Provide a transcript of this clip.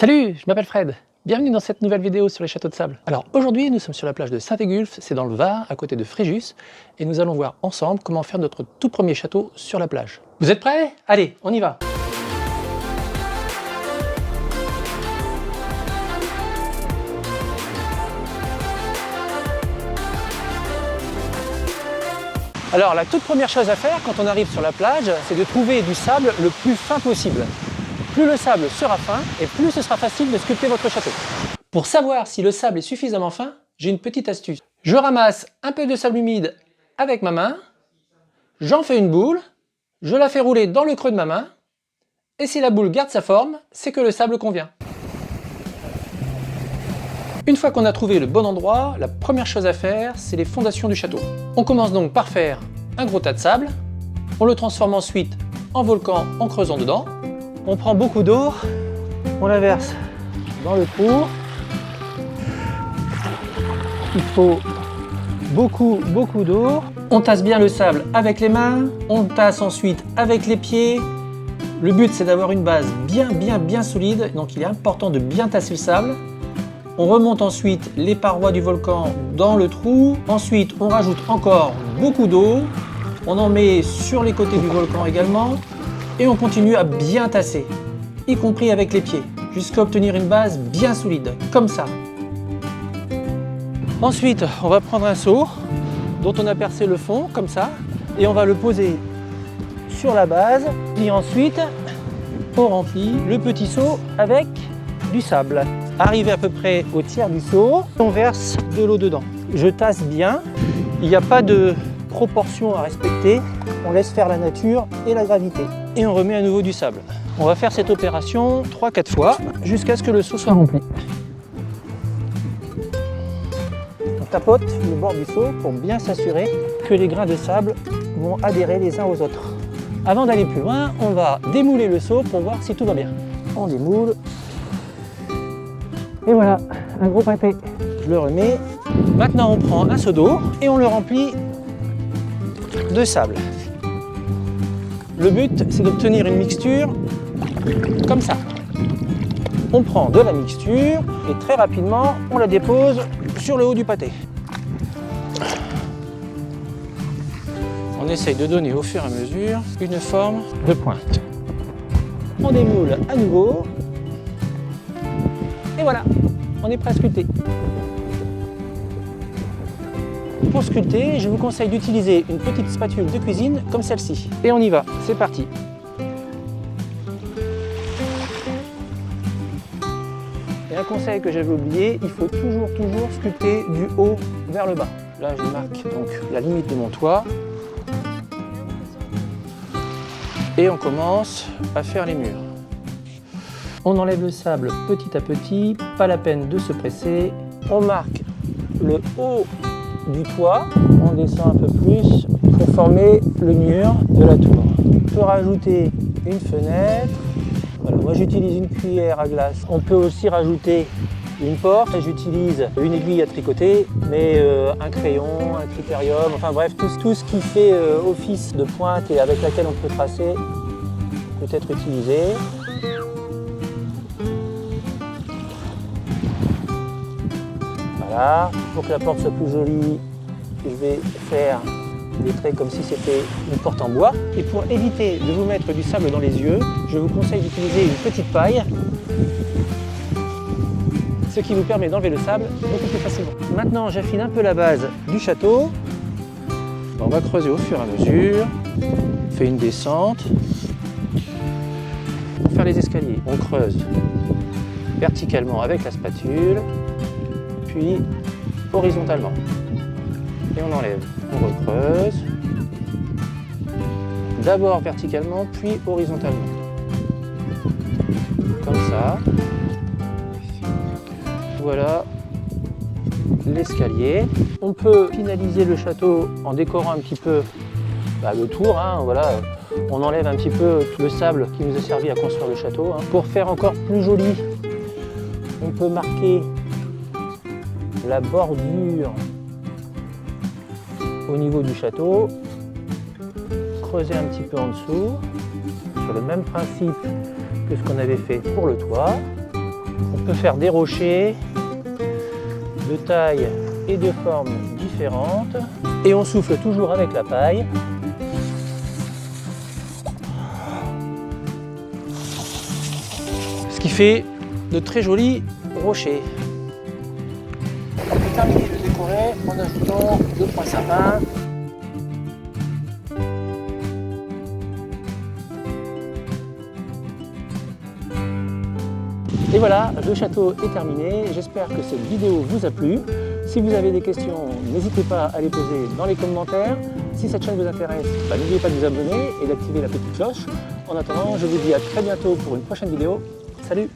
Salut, je m'appelle Fred. Bienvenue dans cette nouvelle vidéo sur les châteaux de sable. Alors aujourd'hui, nous sommes sur la plage de Saint-Végulf, c'est dans le Var, à côté de Fréjus, et nous allons voir ensemble comment faire notre tout premier château sur la plage. Vous êtes prêts? Allez, on y va! Alors la toute première chose à faire quand on arrive sur la plage, c'est de trouver du sable le plus fin possible. Plus le sable sera fin et plus ce sera facile de sculpter votre château. Pour savoir si le sable est suffisamment fin, j'ai une petite astuce. Je ramasse un peu de sable humide avec ma main, j'en fais une boule, je la fais rouler dans le creux de ma main, et si la boule garde sa forme, c'est que le sable convient. Une fois qu'on a trouvé le bon endroit, la première chose à faire, c'est les fondations du château. On commence donc par faire un gros tas de sable, on le transforme ensuite en volcan en creusant dedans. On prend beaucoup d'eau, on la verse dans le trou. Il faut beaucoup d'eau. On tasse bien le sable avec les mains, on tasse ensuite avec les pieds. Le but c'est d'avoir une base bien solide, donc il est important de bien tasser le sable. On remonte ensuite les parois du volcan dans le trou. Ensuite on rajoute encore beaucoup d'eau. On en met sur les côtés du volcan également. Et on continue à bien tasser, y compris avec les pieds, jusqu'à obtenir une base bien solide, comme ça. Ensuite, on va prendre un seau dont on a percé le fond, comme ça, et on va le poser sur la base. Et ensuite, on remplit le petit seau avec du sable. Arrivé à peu près au tiers du seau, on verse de l'eau dedans. Je tasse bien, il n'y a pas de proportion à respecter. On laisse faire la nature et la gravité. Et on remet à nouveau du sable. On va faire cette opération 3-4 fois jusqu'à ce que le seau soit rempli. On tapote le bord du seau pour bien s'assurer que les grains de sable vont adhérer les uns aux autres. Avant d'aller plus loin, on va démouler le seau pour voir si tout va bien. On démoule. Et voilà, un gros pâté. Je le remets. Maintenant, on prend un seau d'eau et on le remplit de sable. Le but, c'est d'obtenir une mixture comme ça. On prend de la mixture et très rapidement, on la dépose sur le haut du pâté. On essaye de donner au fur et à mesure une forme de pointe. On démoule à nouveau. Et voilà, on est prêt à sculpter. Pour sculpter, je vous conseille d'utiliser une petite spatule de cuisine comme celle-ci. Et on y va, c'est parti. Et un conseil que j'avais oublié, il faut toujours sculpter du haut vers le bas. Là, je marque donc la limite de mon toit. Et on commence à faire les murs. On enlève le sable petit à petit, pas la peine de se presser. On marque le haut du toit, on descend un peu plus pour former le mur de la tour. On peut rajouter une fenêtre. Voilà, moi j'utilise une cuillère à glace. On peut aussi rajouter une porte. J'utilise une aiguille à tricoter, mais un crayon, un critérium, enfin bref, tout ce qui fait office de pointe et avec laquelle on peut tracer peut être utilisé. Voilà, pour que la porte soit plus jolie, je vais faire des traits comme si c'était une porte en bois. Et pour éviter de vous mettre du sable dans les yeux, je vous conseille d'utiliser une petite paille, ce qui vous permet d'enlever le sable beaucoup plus facilement. Maintenant, j'affine un peu la base du château. On va creuser au fur et à mesure. On fait une descente. Pour faire les escaliers, on creuse verticalement avec la spatule, puis horizontalement. Et on enlève, on recreuse. D'abord verticalement, puis horizontalement. Comme ça. Voilà l'escalier. On peut finaliser le château en décorant un petit peu le tour. Voilà. On enlève un petit peu tout le sable qui nous a servi à construire le château. Pour faire encore plus joli, on peut marquer la bordure au niveau du château, creuser un petit peu en dessous, sur le même principe que ce qu'on avait fait pour le toit. On peut faire des rochers de taille et de forme différentes. Et on souffle toujours avec la paille. Ce qui fait de très jolis rochers. On peut terminer de décorer en ajoutant 2-3 sapins. Et voilà, le château est terminé. J'espère que cette vidéo vous a plu. Si vous avez des questions, n'hésitez pas à les poser dans les commentaires. Si cette chaîne vous intéresse, n'oubliez pas de vous abonner et d'activer la petite cloche. En attendant, je vous dis à très bientôt pour une prochaine vidéo. Salut!